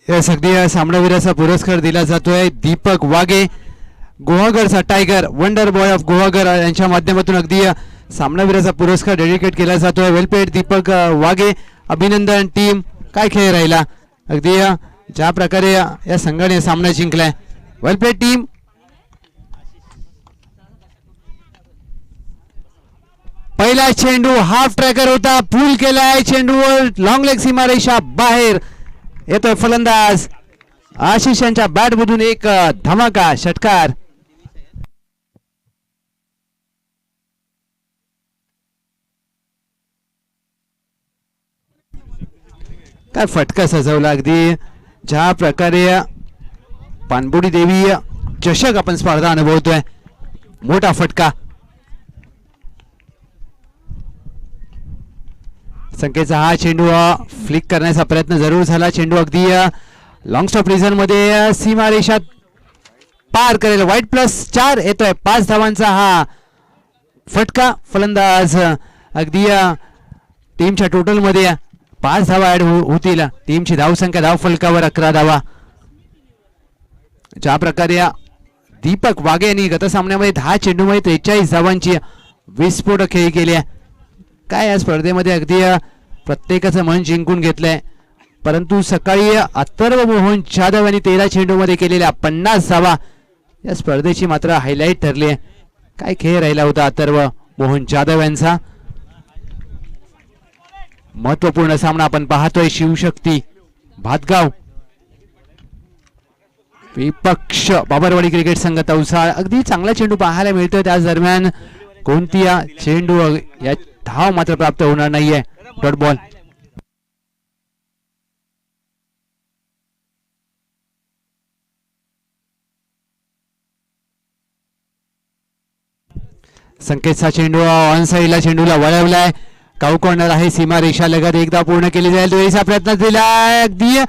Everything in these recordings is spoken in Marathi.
यस अगदी सामनावीराचा पुरस्कार दिला जातोय दीपक वागे, गुहागरचा tiger, wonder boy of Guhagar यांच्या माध्यमातून अगदी सामनावीराचा पुरस्कार डेडिकेट केला जातोय. वेलपेड दीपक वागे, अभिनंदन टीम. काय खेळ राहिला, अगदी ज्या प्रकारे या संघाने सामना जिंकलाय. वेलपेड टीम. पहिला चेंडू हाफ ट्रॅकर होता, पूल केलाय चेंडूवर, लॉंग लेग सीमारेषा बाहेर येतोय फलंदाज आशिष यांच्या बॅट मधून एक धमाका षटकार. काय फटका सजवला, अगदी ज्या प्रकारे पानबोडी देवी चषक आपण स्पर्धा अनुभवतोय, मोठा फटका. संकेतचा हा चेंडू फ्लिक करण्याचा प्रयत्न जरूर झाला. चेंडू अगदी लॉंग स्टॉप रिझन मध्ये सीमारेषा पार करेल. वाईट +4 येतोय. 5 धावांचा हा फटका. फलंदाज अगदी टीमच्या टोटल मध्ये 5 धावा ऍड होतील. टीमची धावसंख्या धाव फलकावर 11 धावा. ज्या प्रकारे दीपक वागे यांनी गत सामन्यामध्ये 10 चेंडूमध्ये 43 धावांची विस्फोटक खेळी केली आहे. काय या स्पर्धेमध्ये अगदी प्रत्येकाचं मन जिंकून घेतलंय. परंतु सकाळी अथर्व मोहन जाधव यांनी 13 चेंडूमध्ये केलेल्या 50 धावा या स्पर्धेची मात्र हायलाईट ठरली आहे. काय खेळ राहिला होता अथर्व मोहन जाधव यांचा. महत्वपूर्ण सामना आपण पाहतोय. शिवशक्ती भातगाव विपक्ष बाबरवाडी क्रिकेट संघ तवसाळ. अगदी चांगला चेंडू पाहायला मिळतोय. त्याच दरम्यान कोणती चेंडू या धाव मात्र प्राप्त होणार नाहीये. Dot ball. संकेतचा चेंडू ऑन साईडला चेंडूला वळवलाय. काऊ कॉर्नर आहे सीमारेषा लगत. एकदा पूर्ण केली जाईल. दुहेरीचा प्रयत्न दिलाय. अगदी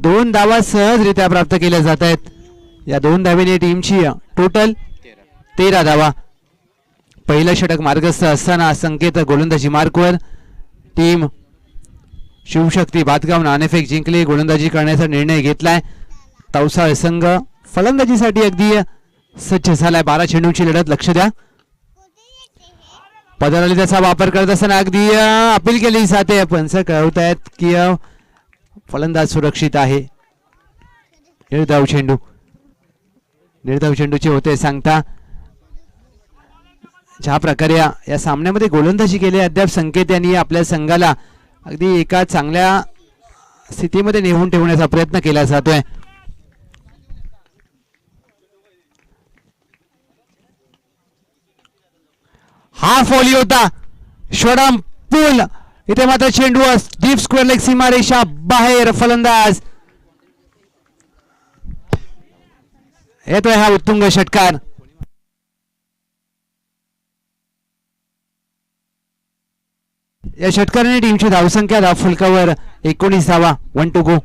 2 धावा सहजरित्या प्राप्त केल्या जात आहेत. या 2 धावेने टीमची टोटल 13 धावा. पहिलं षटक मार्गस्थ असताना संकेत गोलंदाजी मार्कवर. टीम शिवशक्ती भातगाव नाणेफेक जिंकली. गोलंदाजी करण्याचा निर्णय घेतलाय. तवसाळ संघ फलंदाजीसाठी अगदी सज्ज झालाय. 12 चेंडूंची लढत. लक्ष द्या. पदाला त्याचा वापर करत असताना अगदी अपील केली जाते. पंच कळवतायत की फलंदाज सुरक्षित आहे. निर्धाव चेंडू. निर्धाव चेंडूचे होते सांगता. ज्या प्रकारे या सामन्यामध्ये गोलंदाजी केली अद्याप संकेत यांनी आपल्या संघाला अगदी एका चांगल्या स्थितीमध्ये नेऊन ठेवण्याचा प्रयत्न केला जातोय. हा फॉली होता. शॉर्टआर्म पूल. इथे मात्र चेंडू डीप स्क्वेअर लेग सीमारेषा बाहेर. फलंदाज येतोय हा उत्तुंग षटकार. या षटकाराने टीमची धावसंख्या धाव फलकावर 19 धावा. 1 to go.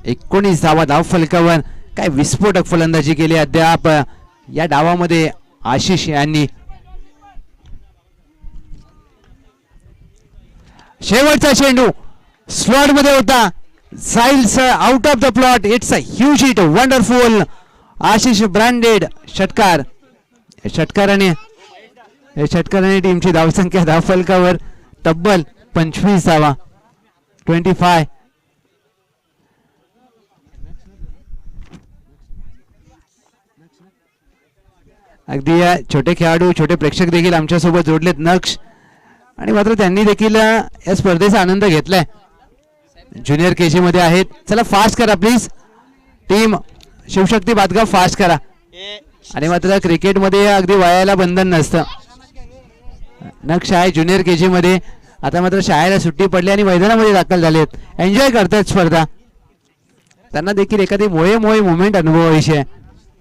19 धावा धाव फलकावर. काय विस्फोटक फलंदाजी केली अद्याप या डावामध्ये आशिष यांनी. शेवटचा चेंडू स्लॉट मध्ये होता. Soils out of the plot. It's a huge hit. Wonderful. Ashish branded षटकार. षटकाराने टीमची धावसंख्या धाव फलकावर तब्बल 25 धावा. 25. अगदी छोटे खेळाडू छोटे प्रेक्षक देखील आमच्या सोबत जोडलेत. नक्ष आणि मात्र त्यांनी देखील या स्पर्धेचा आनंद घेतलाय. ज्युनियर केजी मध्ये आहेत. चला फास्ट करा please. Team Shivshakti Bhatgaon fast करा. आणि मात्र क्रिकेटमध्ये अगदी वयाला बंधन नसतं. नक्ष आहे ज्युनियर केजी मध्ये. आता मात्र शाळेला सुट्टी पडली आणि मैदानामध्ये दाखल झालेत. एन्जॉय करतायत स्पर्धा. त्यांना देखील एखादी मोहे मुवमेंट अनुभवायची आहे.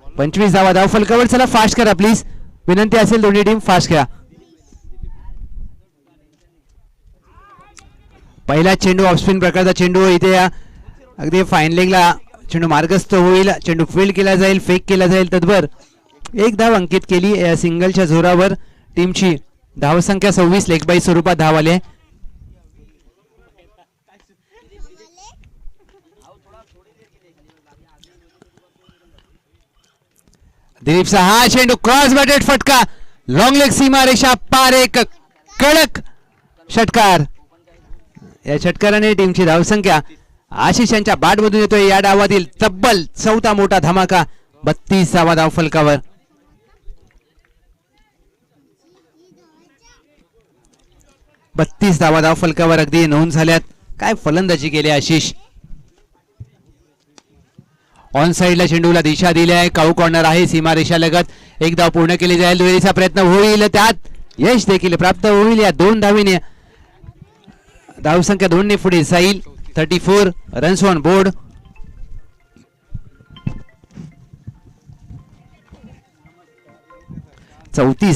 25 धावा धाव फलकावर. चला फास्ट करा प्लीज. विनंती असेल दोन्ही टीम फास्ट करा. पहिला चेंडू ऑफस्पिन प्रकारचा चेंडू. इथे अगदी फाईन लेगला चेंडू मार्गस्थ होईल. चेंडू फील्ड केला जाईल. फेक केला जाईल. तद्भर 1 धाव अंकित केली. या सिंगलच्या जोरावर टीमची धावसंख्या 26 लेग बाय स्वरूपात धाव आले. दिलीपचा हा चेंडू क्रॉस बॅटेड फटका, लॉंग लेग सीमा रेषा पार, एक कडक षटकार. या षटकाराने टीमची धावसंख्या आशिष यांच्या बॅटमधून येतोय. या डावातील तब्बल चौथा मोठा धमाका, 32वा धाव फलकावर. धावा धाव फलकावर अगदी नोंद झाल्यात. काय फलंदाजी केली आशिष. ऑन साइडला चेंडूला दिशा दिली आहे. काऊ कॉर्नर आहे सीमारेषा लगत. एक धाव पूर्ण केली जाईल. दुहेरीचा प्रयत्न होईल, त्यात यश देखील प्राप्त होईल. या 2 धावीने धावसंख्या 2 ने पुढे जाईल. 34 रन्स ऑन बोर्ड.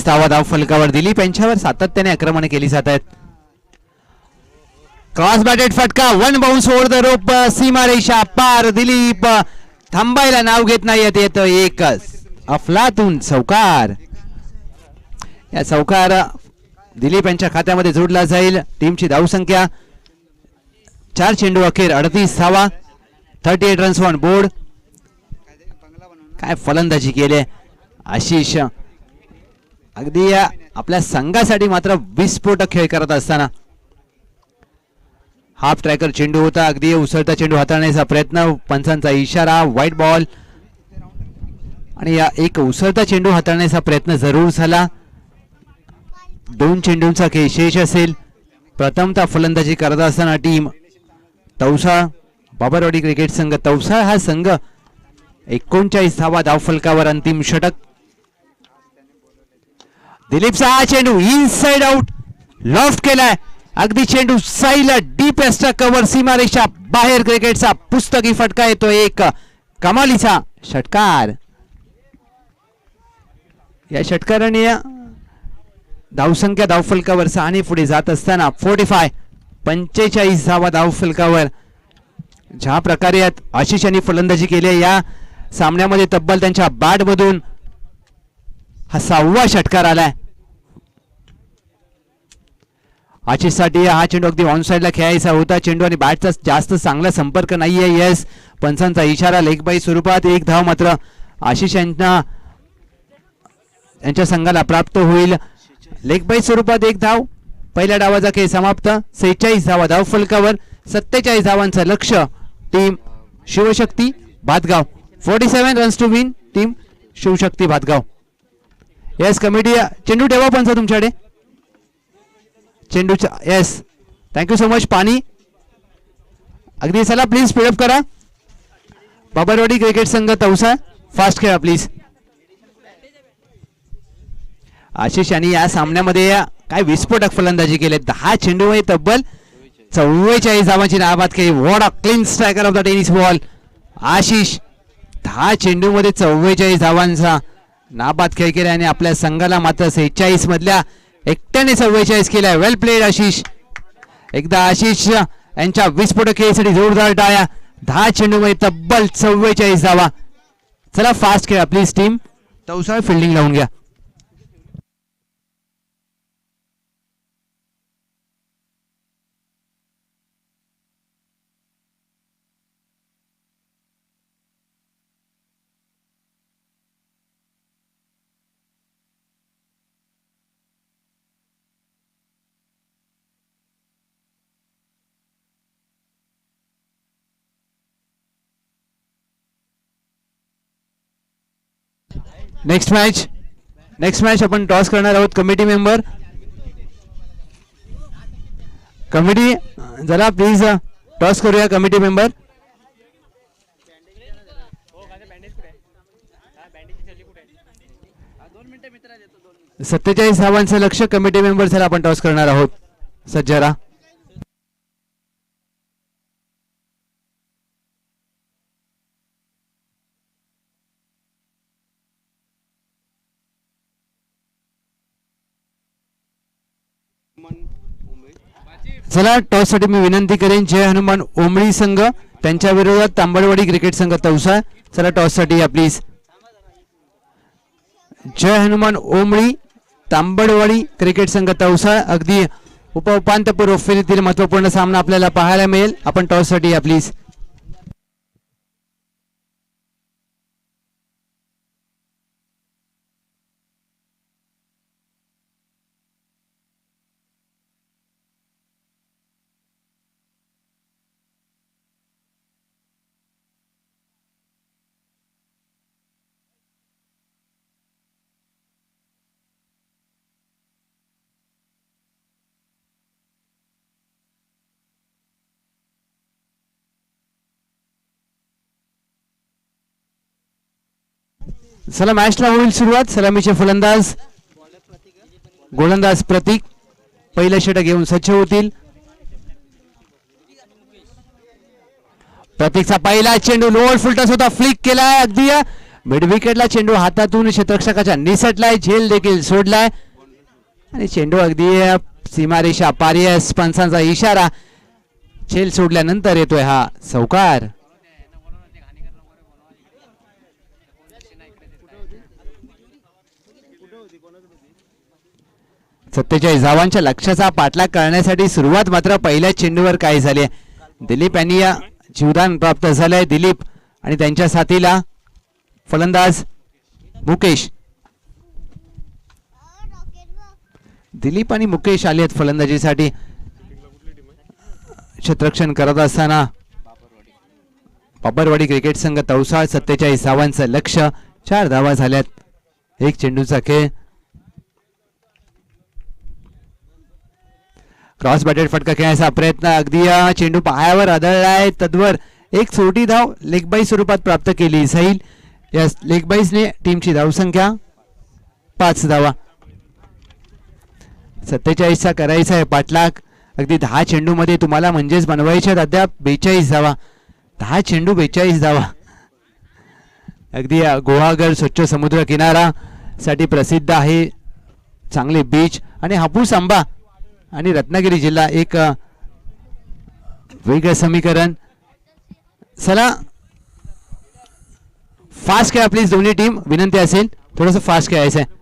धावा धाव फलकावर. दिलीप यांच्यावर सातत्याने आक्रमण केली जात आहेत. क्रॉस बॅटेड फटका, 1 बाउन्स ओव्हर द रोप, सीमारेषा पार. दिलीप थांबायला नाव घेत नाही. येतो एक अफलातून चौकार. या चौकार दिलीप यांच्या खात्यामध्ये जोडला जाईल. टीमची धावसंख्या 4 चेंडू अखेर 38 धावा, 38 रन्स ऑन बोर्ड. काय फलंदाजी केली आशिष. अगदी आपल्या संघासाठी मात्र विस्फोटक खेळ करत असताना. हाफ ट्रॅकर चेंडू होता. अगदी उसळता चेंडू हाताळण्याचा प्रयत्न, पंचांचा इशारा, व्हाईट बॉल. आणि या एक उसळता चेंडू हाताळण्याचा प्रयत्न जरूर झाला. 2 चेंडूंचा खेळ शेष असेल. प्रथमतः फलंदाजी करत असताना टीम तौसा बाबरवाडी क्रिकेट संघ तौसा हा संघ 39 धावा धाव फलकावर. अंतिम षटक. दिलीपचा हा चेंडू इनसाइड आउट, लॉफ्ट केलाय. अगदी चेंडू साईला डीप एस्ट्रा कव्हर, सीमारेषा बाहेर. क्रिकेटचा पुस्तकी फटका येतो. एक कमालीचा षटकार. या षटकाराने धावसंख्या धावफलकावर 6 ने पुढे जात असताना 45 धावा धावफलकावर. ज्या प्रकारे आशिष यांनी फलंदाजी केली या सामन्यामध्ये तब्बल त्यांच्या बॅटमधून हा 6वा षटकार आलाय. आशिषसाठी हा चेंडू अगदी ऑन साइडला खेळायचा होता. चेंडू आणि बॅटचा जास्त चांगला संपर्क नाहीये. यस, पंचांचा इशारा लेग बाय स्वरूपात. 1 धाव मात्र आशिष यांच्या संघाला प्राप्त होईल. लेग बाय स्वरूपात 1 धाव. पहिल्या डावाचा खेळ समाप्त. 46 धावा धाव फलकावर. 47 धावांचं लक्ष्य team Shivshakti Bhatgaon. 47 runs to win team Shivshakti Bhatgaon. Yes committee, चेंडू ठेवा पंच तुमच्याकडे. चेंडूचा यस, थँक्यू सो मच. पाणी अगदी चला प्लीज स्पीडअप करा. बाबरवाडी क्रिकेट संघ तौसा फास्ट खेळा प्लीज. आशिष यांनी या सामन्यामध्ये काय विस्फोटक फलंदाजी केली. 10 चेंडूमध्ये तब्बल 44 धावांची नाबाद केली. What a clean striker of the tennis ball. Ashish 10 चेंडूमध्ये 44 धावांचा नाबाद खेळ केला आणि आपल्या संघाला मात्र 46 मधल्या एकट्याने 44 केलाय. वेल प्लेड आशिष. एकदा आशिष यांच्या विस्फोटक खेळीसाठी जोरदार टाळ्या. 10 चेंडूमध्ये तब्बल 44 धावा. चला फास्ट खेळा प्लीज टीम तौसा. फिल्डिंग लावून घ्या. नेक्स्ट मॅच आपण टॉस करणार आहोत. कमिटी मेंबर, कमिटी जरा प्लीज टॉस करूया. कमिटी मेंबर 47 धावांचं लक्ष. कमिटी मेंबर चला आपण टॉस करणार आहोत. सज्जरा चला टॉस साठी मी विनंती करेन जय हनुमान ओमळी संघ त्यांच्या विरोधात तांबडवाडी क्रिकेट संघ तौसा. चला टॉस साठी या प्लीज. जय हनुमान ओमळी तांबडवाडी क्रिकेट संघ तौसा. अगदी उपांत्यपूर्व फेरीतील महत्वपूर्ण सामना आपल्याला पाहायला मिळेल. आपण टॉस साठी या प्लीज. चला मॅचला होईल सुरुवात. सलामीचे फलंदाज गोलंदाज प्रतीक पहिलं षटक घेऊन सज्ज होतील. प्रतीकचा पहिला चेंडू लोअर फुलटस होता, फ्लिक केलाय अगदी मिड विकेटला. चेंडू हातातून क्षेत्ररक्षकाच्या निसटलाय, झेल देखील सोडलाय आणि चेंडू अगदी सीमारेषा पार. पंचांचा इशारा. झेल सोडल्यानंतर येतोय हा चौकार. सत्तेचाळीस धावांच्या लक्ष्याचा पाठलाग करण्यासाठी सुरुवात मात्र पहिल्या चेंडूवर काय झाली. दिलीप यांनी जीवदान प्राप्त झालंय. दिलीप आणि त्यांच्या साथीला फलंदाज मुकेश. दिलीप आणि मुकेश आले आहेत फलंदाजीसाठी. क्षेत्ररक्षण करत असताना बाबरवाडी क्रिकेट संघ तवसाळ 47 धावांचं लक्ष्य. 4 धावा झाल्यात. एक चेंडूचा खेळ. क्रॉस बॅटेड फटका खेळण्याचा प्रयत्न. अगदी चेंडू पायावर आदळलाय. तद्वर एक छोटी धाव लेगबाई स्वरूपात प्राप्त केली जाईल. या लेगबाईजने टीमची धावसंख्या 5 धावा. 47चा करायचा आहे पाठलाग. अगदी 10 चेंडू मध्ये तुम्हाला म्हणजेच बनवायचे अद्याप 42 धावा. 10 चेंडू 42 धावा. अगदी गुहागर स्वच्छ समुद्र किनारा साठी प्रसिद्ध आहे. चांगले बीच आणि हापूस आंबा आणि रत्नागिरी जिल्हा एक वेगळं समीकरण. चला फास्ट खेळा प्लीज दोन्ही टीम. विनंती असेल थोडंसं फास्ट खेळायचं आहे.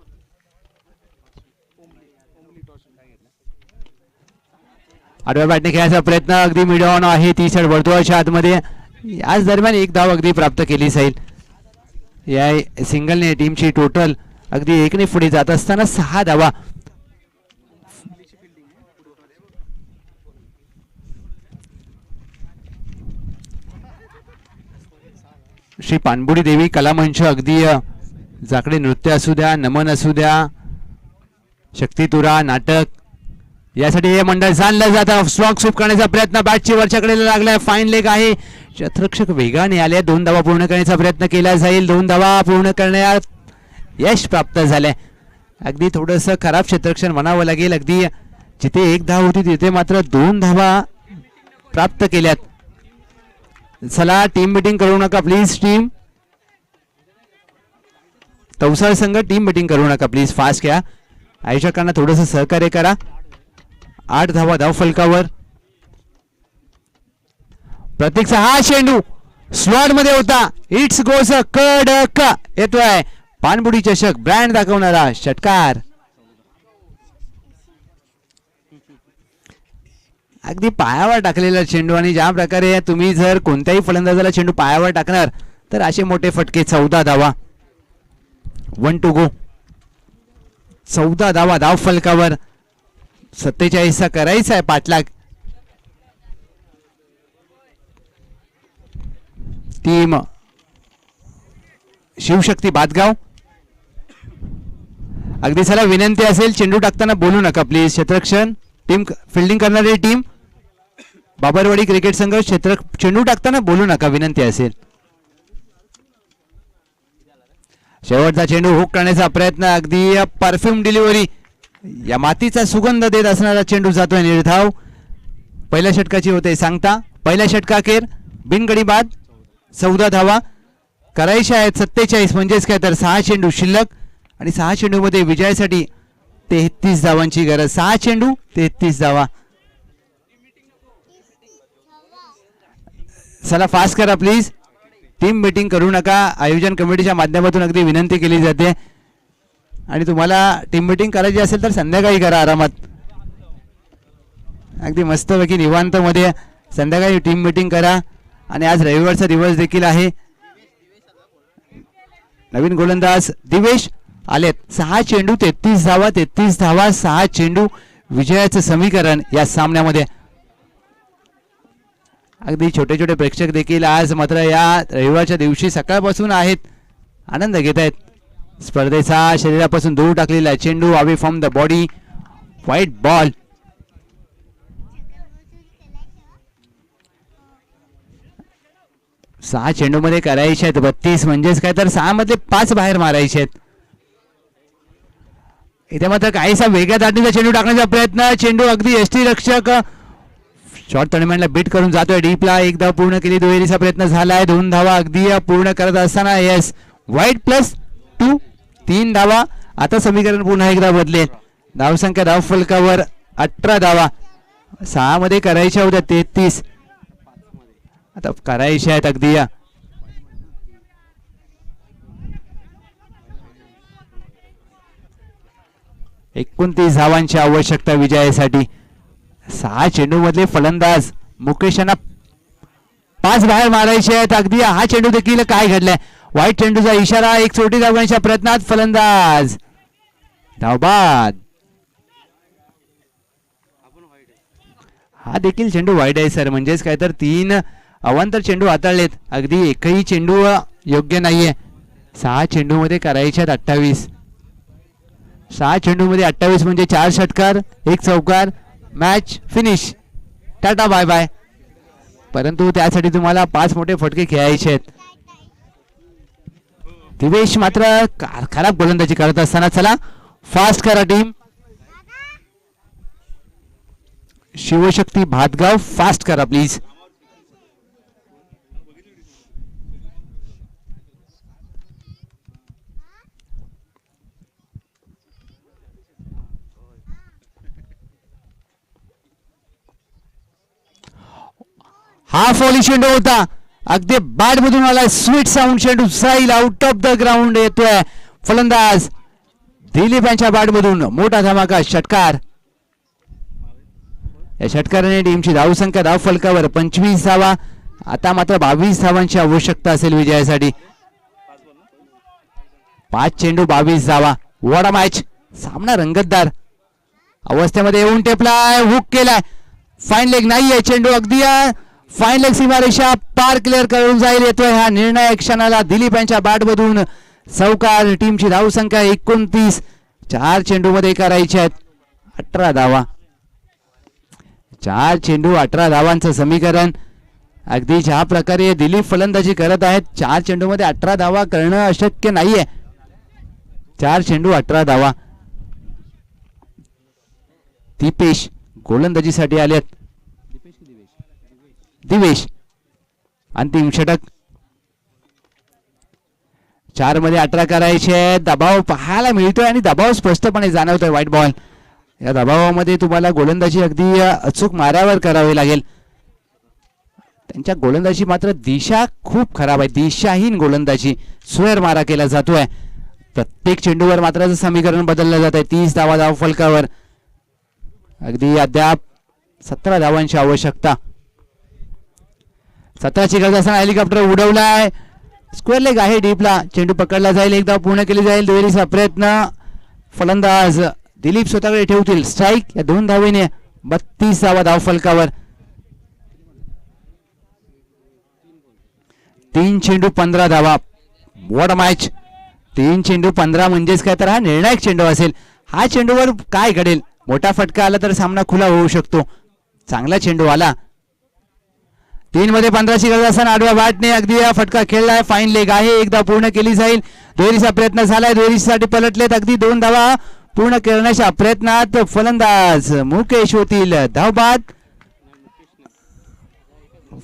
आडव्या बॅटने खेळायचा प्रयत्न. अगदी मिड ऑन आहे 30 वर्तुळाच्या आतमध्ये. याच दरम्यान एक धाव अगदी प्राप्त केली जाईल. या सिंगलने टीमची टोटल अगदी 1ने पुढे जात असताना 6 धावा. श्री पानबुडी देवी कलामंच अगदी जाकडे नृत्य असू द्या, नमन असू द्या, शक्तितुरा नाटक यासाठी हे मंडळ जाणलं जातं. स्ट्रॉक स्वीप करण्याचा प्रयत्न. बॅटची वरच्याकडे लागलाय. फाईन लेग आहे. क्षेत्ररक्षक वेगाने आले. 2 धावा पूर्ण करण्याचा प्रयत्न केला जाईल. 2 धावा पूर्ण करण्यात यश प्राप्त झालंय. अगदी थोडंसं खराब क्षेत्ररक्षण म्हणावं लागेल. अगदी जिथे 1 धाव होती तिथे मात्र 2 धावा प्राप्त केल्यात. चला टीम मीटिंग करू नका प्लीज. टीम तवसाळ संघ टीम मीटिंग करू नका प्लीज. फास्ट घ्या. आयोजकांना थोडंसं सहकार्य करा. 8 धावा धाव फलकावर. प्रतीकचा हा चेंडू स्लॉट मध्ये होता. इट्स गोस कडक. येतोय पानबुडी चषक ब्रँड दाखवणारा षटकार. अगदी पायावर टाकलेला चेंडू आणि ज्या प्रकारे तुम्ही जर कोणत्याही फलंदाजाला चेंडू पायावर टाकणार तर असे मोठे फटके. 14 धावा. 1 to go. 14 धावा धाव फलकावर. 47चा करायचा आहे पाठलाग. टीम शिवशक्ती बादगाव. अगदी चला विनंती असेल चेंडू टाकताना बोलू नका प्लीज. क्षेत्ररक्षण टीम फिल्डिंग करणारी टीम बाबरवाडी क्रिकेट संघ चेंडू टाकताना बोलू नका विनंती असेल. शेवटचा चेंडू हुक करण्याचा प्रयत्न. अगदी परफ्यूम डिलिव्हरी. या मातीचा सुगंध देत असणारा चेंडू जातोय निर्धाव. पहिल्या षटकाची होते सांगता. पहिल्या षटकाखेर बिनगडी बाद. 14 धावा करायच्या आहेत. 47 म्हणजेच काय तर 6 चेंडू शिल्लक आणि 6 चेंडू मध्ये विजयासाठी 33 धावांची गरज. 6 चेंडू 33 धावा. चला फास्ट करा प्लीज. टीम मीटिंग करू नका. आयोजन कमिटीच्या माध्यमातून अगदी विनंती केली जाते. आणि तुम्हाला टीम मीटिंग करायची असेल तर संध्याकाळी करा आरामात. अगदी मस्तपैकी निवांत मध्ये संध्याकाळी टीम मीटिंग करा. आणि आज रविवारचा दिवस देखील आहे. नवीन गोलंदाज दिवेश आलेत. 6 चेंडू 33 धावा. 33 धावा 6 चेंडू विजयाचं समीकरण या सामन्यामध्ये. अगदी छोटे छोटे प्रेक्षक देखील आज मात्र या रविवारच्या दिवशी सकाळपासून आहेत. आनंद घेत आहेत. स्पर्धेचा शरीरापासून दूर टाकलेला चेंडू away from the body. White ball. 6 चेंडूमध्ये करायचे आहेत 32, म्हणजेच काय तर 6 मधले 5 बाहेर मारायचे आहेत. इथे मात्र काहीसा वेगळ्या दाटीचा चेंडू टाकण्याचा प्रयत्न. चेंडू अगदी यष्टी रक्षक शॉर्ट टर्निमेंटला बीट करून जातोय डीपला. एक धाव पूर्ण केली, दुहेरीचा प्रयत्न झालाय. 2 धावा अगदी पूर्ण करत असताना येस वाईट +2 3 धावा. आता समीकरण पुन्हा एकदा बदलेल. धावसंख्या धाव फलकावर 18 धावा. 6 मध्ये करायच्या होत्या 33, आता करायच्या आहेत अगदी 29 धावांची आवश्यकता विजयासाठी. 6 चेंडू मधले फलंदाज मुकेश यांना 5 बाहेर मारायचे आहेत अगदी. हा चेंडू देखील काय घडलाय, वाईट चेंडूचा इशारा. एक चोटी धावांच्या प्रयत्नात फलंदाज धावबाद. हा देखील चेंडू वाईट आहे सर, म्हणजेच काय तर 3 अवांतर चेंडू हाताळलेत. अगदी एकही चेंडू योग्य नाहीये. 6 चेंडू मध्ये करायचे आहेत 28. 6 चेंडू मध्ये 28 म्हणजे 4 षटकार 1 चौकार. Match finish. Tata bye bye. परंतु त्यासाठी तुम्हाला 5 मोठे फटके खेळायचे आहेत. दिवेश मात्र खराब गोलंदाजी करत असताना. चला फास्ट करा टीम. शिवशक्ती भातगाव फास्ट करा प्लीज. हा फॉली चेंडू होता, अगदी बॅट मधून आला. स्वीट साऊंड चेंडू जाईल आउट ऑफ द ग्राउंड. येतोय फलंदाज दिलीप यांच्या बॅट मधून. मोठा धमाका षटकार. या षटकाराने टीमची धावसंख्या धाव फलकावर 25 धावा. आता मात्र 22 धावांची आवश्यकता असेल विजयासाठी. 5 चेंडू 22 धावा. What a match. सामना रंगतदार अवस्थेमध्ये येऊन टेपलाय, हुक केलाय. फाईन लेग नाहीये चेंडू. अगदी फाईन लेग सीमारेषा पार क्लिअर करून जाईल. येतोय हा निर्णायक क्षणाला दिलीप यांच्या बॅट मधून चौकार. टीमची धावसंख्या 29. 4 चेंडू मध्ये करायचे आहेत 18 धावा. 4 चेंडू 18 धावांचं समीकरण. अगदी ज्या प्रकारे दिलीप फलंदाजी करत आहेत, 4 चेंडू मध्ये 18 धावा करणं अशक्य नाहीये. 4 चेंडू 18 धावा. दीपेश गोलंदाजीसाठी आलेत. दिवेश अंतिम षटक. 4 मध्ये 18 करायचे. दबाव पाहायला मिळतोय आणि दबाव स्पष्टपणे जाणवतोय. White ball. या दबावामध्ये तुम्हाला गोलंदाजी अगदी अचूक माऱ्यावर करावी लागेल. त्यांच्या गोलंदाजी मात्र दिशा खूप खराब आहे. दिशाहीन गोलंदाजी. स्वेर मारा केला जातोय. प्रत्येक चेंडूवर मात्र समीकरण बदललं जात आहे. 30 धावा धाव फलकावर. अगदी अद्याप 17 धावांची आवश्यकता. 17ची गरज असताना हेलिकॉप्टर उडवलाय. स्क्वेअर लेग आहे डीपला. चेंडू पकडला जाईल. एक धाव पूर्ण केली जाईल. दुहेरीचा प्रयत्न. फलंदाज दिलीप स्वतःकडे ठेवतील. स्ट्राईक. या 2 धावेने 32 धावा धाव फलकावर. 3 चेंडू 15 धावा. What a match. 3 चेंडू 15 म्हणजेच काय तर हा निर्णायक चेंडू असेल. हा चेंडूवर काय घडेल. मोठा फटका आला तर सामना खुला होऊ शकतो. चांगला चेंडू आला. 3 मध्ये 15ची गरज असताना आडव्या बॅटने अगदी हा फटका खेळलाय. फाईन लेग आहे. एकदा पूर्ण केली जाईल. दुहेरीचा प्रयत्न झालाय. दुहेरीसाठी पलटलेत. अगदी 2 धावा पूर्ण करण्याच्या प्रयत्नात फलंदाज मुकेश होतील धावबाद.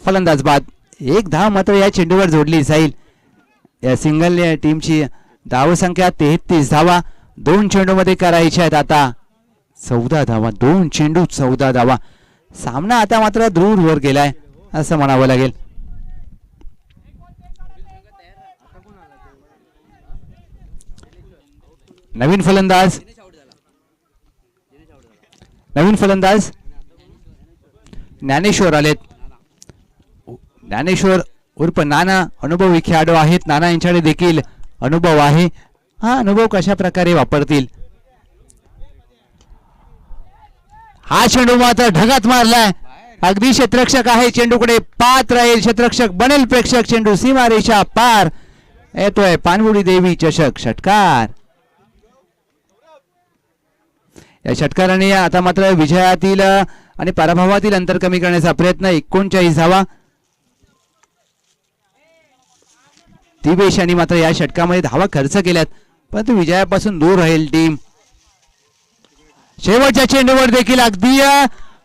फलंदाज बाद. 1 धाव मात्र या चेंडूवर जोडली जाईल. या सिंगल टीमची धावसंख्या 33 धावा. 2 चेंडू मध्ये करायच्या आहेत आता 14 धावा. 2 चेंडू 14 धावा. सामना आता मात्र दूरवर गेलाय असं म्हणावं लागेल. नवीन फलंदाज ज्ञानेश्वर आलेत. ज्ञानेश्वर उर्फ नाना अनुभवी खेळाडू आहेत. नाना यांच्याकडे देखील अनुभव आहे. हा अनुभव कशा प्रकारे वापरतील. हा चेंडू मात्र ढगात मारलाय. अगदी क्षेत्ररक्षक आहे. चेंडूकडे पात्र राहील. क्षेत्ररक्षक बनेल प्रेक्षक. चेंडू सीमारेषा पार. येतोय पानवुडी देवी चषक षटकार. या षटकाराने आता मात्र विजयातील आणि पराभवातील अंतर कमी करण्याचा प्रयत्न. 39 धावा. दिवेश मात्र या षटकामध्ये धावा खर्च केल्यात, परंतु विजयापासून दूर राहील टीम. शेवटच्या चेंडूवर देखील अगदी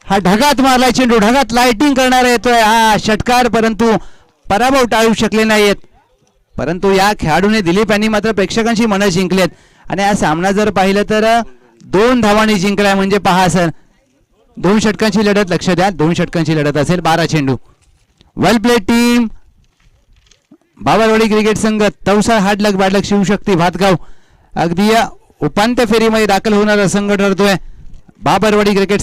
हा ढगात मारलाय चेंडू, ढगात लाइटिंग करणारा येतोय हा षटकार, परंतु पराभव टाळू शकले नाहीत. परंतु या खेळाडूने दिलीप यांनी मात्र प्रेक्षकांची मनं जिंकलेत आणि हा सामना जर पाहिलं तर 2 धावांनी जिंकलाय. म्हणजे पहा सर, 2 षटकांची लढत, लक्ष द्या 2 षटकांची लढत असेल, 12 चेंडू. वेल प्लेड टीम. बाबरवाडी क्रिकेट संघ, तवसा हाडलक बाडलक शिवशक्ती भातगाव अगदी उपांत्य फेरीमध्ये दाखल होणारा संघ ठरतोय. बाबरवाडी क्रिकेट